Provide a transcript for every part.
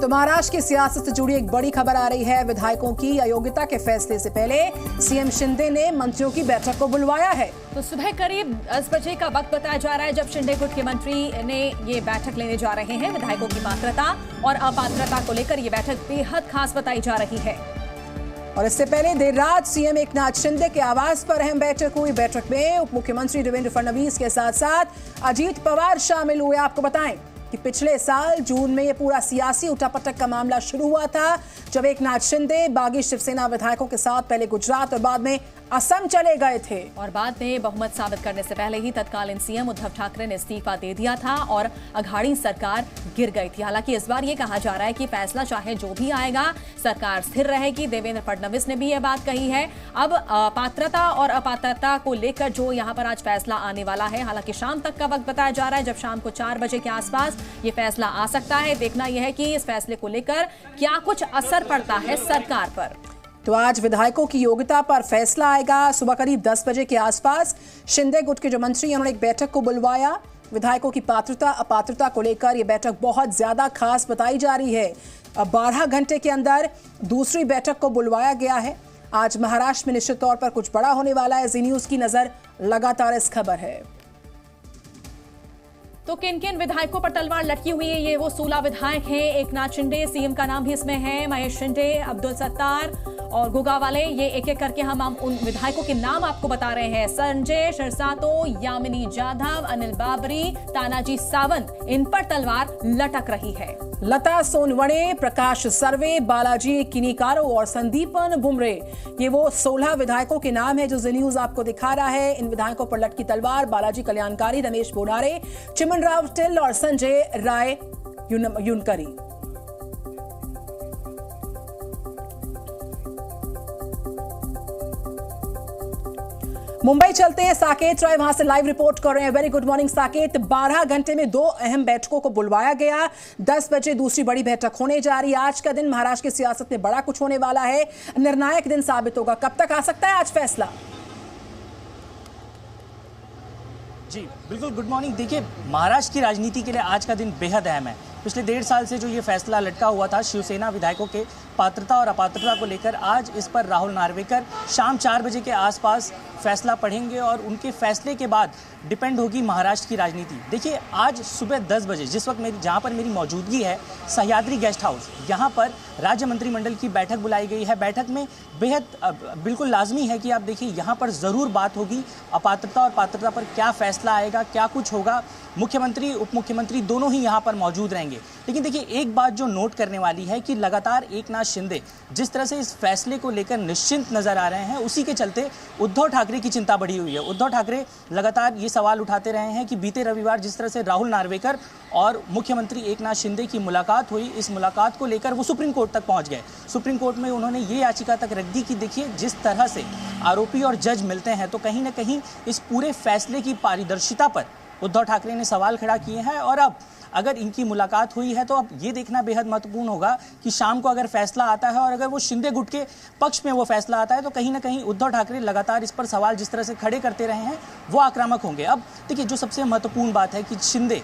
महाराष्ट्र की सियासत से जुड़ी एक बड़ी खबर आ रही है। विधायकों की अयोग्यता के फैसले से पहले सीएम शिंदे ने मंत्रियों की बैठक को बुलवाया है। तो सुबह करीब 10 बजे का वक्त बताया जा रहा है जब शिंदे गुट के मंत्री ने ये बैठक लेने जा रहे हैं। विधायकों की पात्रता और अपात्रता को लेकर ये बैठक बेहद खास बताई जा रही है। और इससे पहले देर रात सीएम एकनाथ शिंदे के आवास पर अहम बैठक हुई। बैठक में उप मुख्यमंत्री देवेंद्र फडणवीस के साथ साथ अजीत पवार शामिल हुए। आपको बताएं कि पिछले साल जून में ये पूरा सियासी उठापटक का मामला शुरू हुआ था, जब एकनाथ शिंदे बागी शिवसेना विधायकों के साथ पहले गुजरात और बाद में असम चले गए थे। और बाद में बहुमत साबित करने से पहले ही तत्कालीन सीएम उद्धव ठाकरे ने इस्तीफा दे दिया था और अघाड़ी सरकार गिर गई थी। हालांकि इस बार ये कहा जा रहा है कि फैसला चाहे जो भी आएगा, सरकार स्थिर रहेगी। देवेंद्र फडणवीस ने भी यह बात कही है। अब पात्रता और अपात्रता को लेकर जो यहाँ पर आज फैसला आने वाला है, हालांकि शाम तक का वक्त बताया जा रहा है, जब शाम को 4 बजे के आसपास ये फैसला आ सकता है। देखना यह है कि इस फैसले को लेकर क्या कुछ असर पड़ता है सरकार पर। तो आज विधायकों की योग्यता पर फैसला आएगा। सुबह करीब 10 बजे के आसपास शिंदे गुट के जो मंत्री हैं, उन्होंने एक बैठक को बुलवाया। विधायकों की पात्रता अपात्रता को लेकर यह बैठक बहुत ज्यादा खास बताई जा रही है। 12 घंटे के अंदर दूसरी बैठक को बुलवाया गया है। आज महाराष्ट्र में निश्चित तौर पर कुछ बड़ा होने वाला है। जी न्यूज की नजर लगातार इस खबर है। तो किन किन विधायकों पर तलवार लटकी हुई है, ये वो 16 विधायक हैं। एकनाथ शिंदे, सीएम का नाम भी इसमें है, महेश शिंदे, अब्दुल सत्तार और गुगावाले। ये एक एक करके हम उन विधायकों के नाम आपको बता रहे हैं। संजय शिरसातो, यामिनी जाधव, अनिल बाबरी, तानाजी सावंत, इन पर तलवार लटक रही है। लता सोनवणे, प्रकाश सर्वे, बालाजी किनीकारो और संदीपन बुमरे, ये वो 16 विधायकों के नाम है जो जी न्यूज आपको दिखा रहा है। इन विधायकों पर लटकी तलवार बालाजी कल्याणकारी, रमेश बोनारे, चिमन राव टिल और संजय राय युनकरी। मुंबई चलते हैं, साकेत राय वहां से लाइव रिपोर्ट कर रहे हैं। Very good morning Saket. 12 घंटे में 2 अहम बैठकों को बुलवाया गया। 10 बजे दूसरी बड़ी बैठक होने जा रही है। आज का दिन महाराष्ट्र की सियासत में बड़ा कुछ होने वाला है, निर्णायक दिन साबित होगा। कब तक आ सकता है आज फैसला? जी बिल्कुल, गुड मॉर्निंग। देखिए, महाराष्ट्र की राजनीति के लिए आज का दिन बेहद अहम है। पिछले 1.5 साल से जो ये फैसला लटका हुआ था शिवसेना विधायकों के पात्रता और अपात्रता को लेकर, आज इस पर राहुल नार्वेकर शाम 4 बजे के आसपास फैसला पढ़ेंगे और उनके फैसले के बाद डिपेंड होगी महाराष्ट्र की राजनीति। देखिए, आज सुबह 10 बजे जिस वक्त जहाँ पर मेरी मौजूदगी है, सह्याद्री गेस्ट हाउस, यहाँ पर राज्य मंत्रिमंडल की बैठक बुलाई गई है। बैठक में बेहद बिल्कुल लाजमी है कि आप देखिए, यहाँ पर ज़रूर बात होगी अपात्रता और पात्रता पर। क्या फैसला आएगा, क्या कुछ होगा, मुख्यमंत्री उप मुख्यमंत्री दोनों ही यहाँ पर मौजूद रहेंगे। लेकिन देखिए, एक बात जो नोट करने वाली है कि लगातार एकनाथ शिंदे जिस तरह से इस फैसले को लेकर निश्चिंत नजर आ रहे हैं, उसी के चलते उद्धव ठाकरे की चिंता बढ़ी हुई है। उद्धव ठाकरे लगातार ये सवाल उठाते रहे हैं कि बीते रविवार जिस तरह से राहुल नार्वेकर और मुख्यमंत्री एकनाथ शिंदे की मुलाकात हुई, इस मुलाकात को लेकर वो सुप्रीम कोर्ट तक पहुंच गए। सुप्रीम कोर्ट में उन्होंने ये याचिका तक रख दी कि देखिए, जिस तरह से आरोपी और जज मिलते हैं, तो कहीं ना कहीं इस पूरे फैसले की पारदर्शिता पर उद्धव ठाकरे ने सवाल खड़ा किए हैं। और अब अगर इनकी मुलाकात हुई है, तो अब ये देखना बेहद महत्वपूर्ण होगा कि शाम को अगर फैसला आता है और अगर वो शिंदे गुट के पक्ष में वो फैसला आता है, तो कहीं ना कहीं उद्धव ठाकरे लगातार इस पर सवाल जिस तरह से खड़े करते रहे हैं, वो आक्रामक होंगे। अब देखिए, जो सबसे महत्वपूर्ण बात है कि शिंदे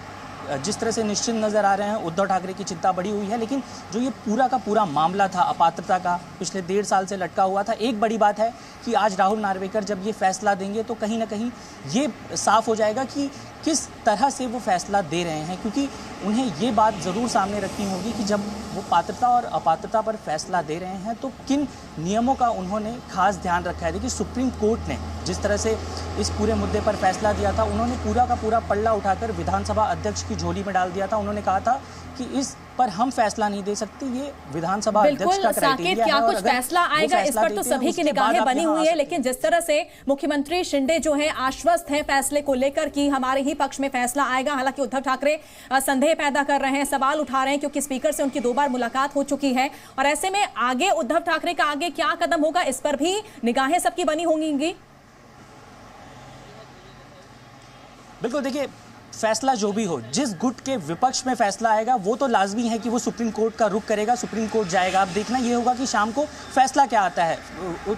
जिस तरह से निश्चिंत नजर आ रहे हैं, उद्धव ठाकरे की चिंता बढ़ी हुई है। लेकिन जो ये पूरा का पूरा मामला था अपात्रता का, पिछले 1.5 साल से लटका हुआ था। एक बड़ी बात है कि आज राहुल नार्वेकर जब ये फैसला देंगे, तो कहीं ना कहीं ये साफ हो जाएगा कि किस तरह से वो फैसला दे रहे हैं, क्योंकि उन्हें ये बात ज़रूर सामने रखनी होगी कि जब वो पात्रता और अपात्रता पर फैसला दे रहे हैं, तो किन नियमों का उन्होंने खास ध्यान रखा है। देखिए, सुप्रीम कोर्ट ने जिस तरह से इस पूरे मुद्दे पर फैसला दिया था, उन्होंने पूरा का पूरा पल्ला उठाकर विधानसभा अध्यक्ष की झोली में डाल दिया था। उन्होंने कहा था कि इस पर हम फैसला नहीं दे सकते, ये विधानसभा अध्यक्ष का क्राइटेरिया है। क्या कुछ फैसला आएगा इस पर तो सभी की निगाहें बनी हुई है। लेकिन जिस तरह से मुख्यमंत्री शिंदे जो है आश्वस्त हैं फैसले को लेकर कि हमारे ही पक्ष में फैसला आएगा, हालांकि उद्धव ठाकरे संदेह पैदा कर रहे हैं, सवाल उठा रहे हैं, क्योंकि स्पीकर से उनकी 2 बार मुलाकात हो चुकी है। और ऐसे में आगे उद्धव ठाकरे का आगे क्या कदम होगा, इस पर भी निगाहें सबकी बनी होंगी। बिल्कुल, देखिए, फैसला जो भी हो, जिस गुट के विपक्ष में फैसला आएगा वो तो लाजमी है कि वो सुप्रीम कोर्ट का रुख करेगा, सुप्रीम कोर्ट जाएगा। अब देखना ये होगा कि शाम को फैसला क्या आता है।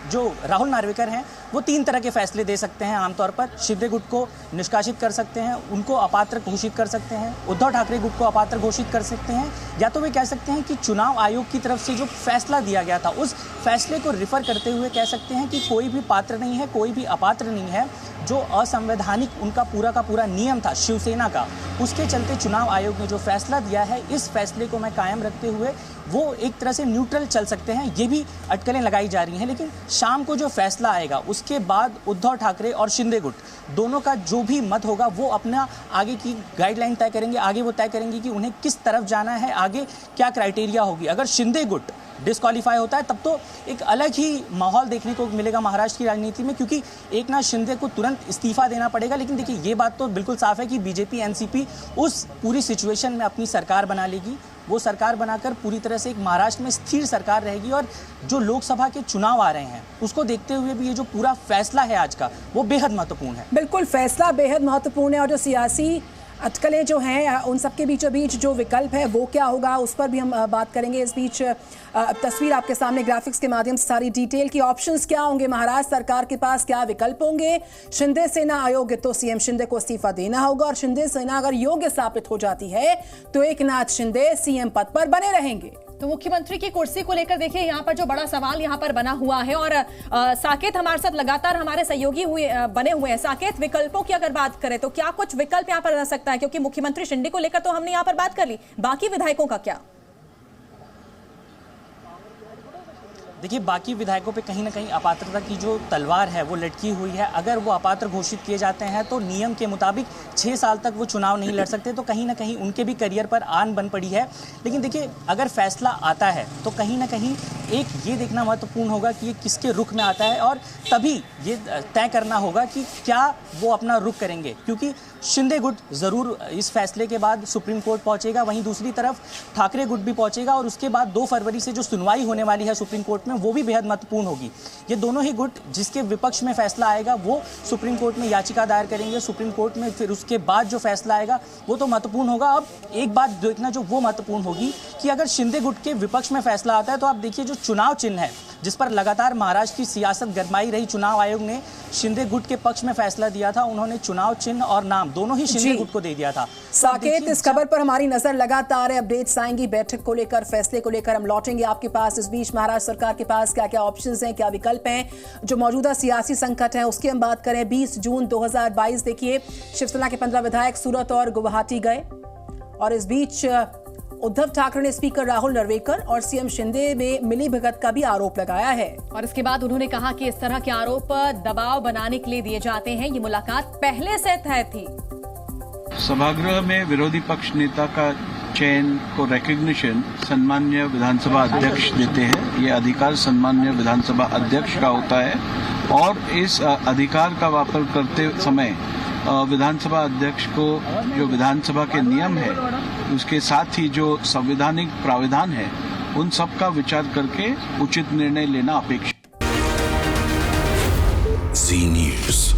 जो राहुल नार्वेकर हैं वो 3 तरह के फैसले दे सकते हैं आमतौर पर। शिंदे गुट को निष्कासित कर सकते हैं, उनको अपात्र घोषित कर सकते हैं, उद्धव ठाकरे गुट को अपात्र घोषित कर सकते हैं, या तो वे कह सकते हैं कि चुनाव आयोग की तरफ से जो फैसला दिया गया था उस फैसले को रिफर करते हुए कह सकते हैं कि कोई भी पात्र नहीं है, कोई भी अपात्र नहीं है। जो असंवैधानिक उनका पूरा का पूरा नियम था शिवसेना का, उसके चलते चुनाव आयोग ने जो फैसला दिया है, इस फैसले को मैं कायम रखते हुए वो एक तरह से न्यूट्रल चल सकते हैं। ये भी अटकलें लगाई जा रही हैं। लेकिन शाम को जो फैसला आएगा उसके बाद उद्धव ठाकरे और शिंदे गुट दोनों का जो भी मत होगा वो अपना आगे की गाइडलाइन तय करेंगे। आगे वो तय करेंगे कि उन्हें किस तरफ जाना है, आगे क्या क्राइटेरिया होगी। अगर शिंदे गुट डिस्क्वालीफाई होता है तब तो एक अलग ही माहौल देखने को मिलेगा महाराष्ट्र की राजनीति में, क्योंकि एकनाथ शिंदे को तुरंत इस्तीफा देना पड़ेगा। लेकिन देखिए ये बात तो बिल्कुल साफ है कि बीजेपी एनसीपी उस पूरी सिचुएशन में अपनी सरकार बना लेगी। वो सरकार बनाकर पूरी तरह से एक महाराष्ट्र में स्थिर सरकार रहेगी। और जो लोकसभा के चुनाव आ रहे हैं उसको देखते हुए भी ये जो पूरा फैसला है आज का वो बेहद महत्वपूर्ण है। बिल्कुल, फैसला बेहद महत्वपूर्ण है। और जो सियासी अटकलें जो हैं उन सबके बीचों बीच जो विकल्प है वो क्या होगा उस पर भी हम बात करेंगे। इस बीच तस्वीर आपके सामने ग्राफिक्स के माध्यम से सारी डिटेल की ऑप्शंस क्या होंगे, महाराष्ट्र सरकार के पास क्या विकल्प होंगे। शिंदे सेना अयोग्य तो सीएम शिंदे को इस्तीफा देना होगा, और शिंदे सेना अगर योग्य साबित हो जाती है तो एकनाथ शिंदे सीएम पद पर बने रहेंगे। तो मुख्यमंत्री की कुर्सी को लेकर देखिए यहाँ पर जो बड़ा सवाल यहाँ पर बना हुआ है, और साकेत हमारे साथ लगातार हमारे सहयोगी बने हुए हैं। साकेत, विकल्पों की अगर बात करें तो क्या कुछ विकल्प यहाँ पर रह सकता है, क्योंकि मुख्यमंत्री शिंदे को लेकर तो हमने यहाँ पर बात कर ली, बाकी विधायकों का क्या? देखिए बाकी विधायकों पे कहीं ना कहीं अपात्रता की जो तलवार है वो लटकी हुई है। अगर वो अपात्र घोषित किए जाते हैं तो नियम के मुताबिक 6 साल तक वो चुनाव नहीं लड़ सकते, तो कहीं ना कहीं उनके भी करियर पर आन बन पड़ी है। लेकिन देखिए अगर फैसला आता है तो कहीं ना कहीं एक ये देखना महत्वपूर्ण होगा कि ये किसके रुख में आता है, और तभी ये तय करना होगा कि क्या वो अपना रुख करेंगे। क्योंकि शिंदे गुट ज़रूर इस फैसले के बाद सुप्रीम कोर्ट पहुंचेगा, वहीं दूसरी तरफ ठाकरे गुट भी पहुंचेगा, और उसके बाद 2 फरवरी से जो सुनवाई होने वाली है सुप्रीम कोर्ट में वो भी बेहद महत्वपूर्ण होगी। ये दोनों ही गुट जिसके विपक्ष में फैसला आएगा वो सुप्रीम कोर्ट में याचिका दायर करेंगे, सुप्रीम कोर्ट में फिर उसके बाद जो फैसला आएगा वो तो महत्वपूर्ण होगा। अब एक बात देखना जो वो महत्वपूर्ण होगी कि अगर शिंदे गुट के विपक्ष में फैसला आता है तो आप देखिए जो चुनाव चिन्ह है जिस पर लगातार महाराष्ट्र की सियासत गरमाई रही, चुनाव आयोग ने शिंदे गुट के पक्ष में फैसला दिया था। उन्होंने चुनाव चिन्ह और नाम दोनों ही शिंदे गुट को दे दिया था। साकेत, इस खबर पर हमारी नजर लगातार है, अपडेट्स आएंगी बैठक को लेकर, फैसले को लेकर हम लौटेंगे आपके पास। इस बीच महाराष्ट्र सरकार के पास क्या क्या ऑप्शंस हैं, क्या विकल्प हैं, जो मौजूदा सियासी संकट है उसकी हम बात करें। 20 जून 2022 देखिए शिवसेना के 15 विधायक सूरत और गुवाहाटी गए, और इस बीच उद्धव ठाकरे ने स्पीकर राहुल नार्वेकर और सीएम शिंदे में मिलीभगत का भी आरोप लगाया है। और इसके बाद उन्होंने कहा कि इस तरह के आरोप दबाव बनाने के लिए दिए जाते हैं, ये मुलाकात पहले से तय थी। सभागृह में विरोधी पक्ष नेता का चयन को रिकॉग्निशन सम्मान्य विधानसभा अध्यक्ष देते हैं। ये अधिकार सम्मान्य विधानसभा अध्यक्ष का होता है, और इस अधिकार का वापर करते समय विधानसभा अध्यक्ष को जो विधानसभा के नियम है उसके साथ ही जो संवैधानिक प्रावधान है उन सब का विचार करके उचित निर्णय लेना अपेक्षित। जी न्यूज़।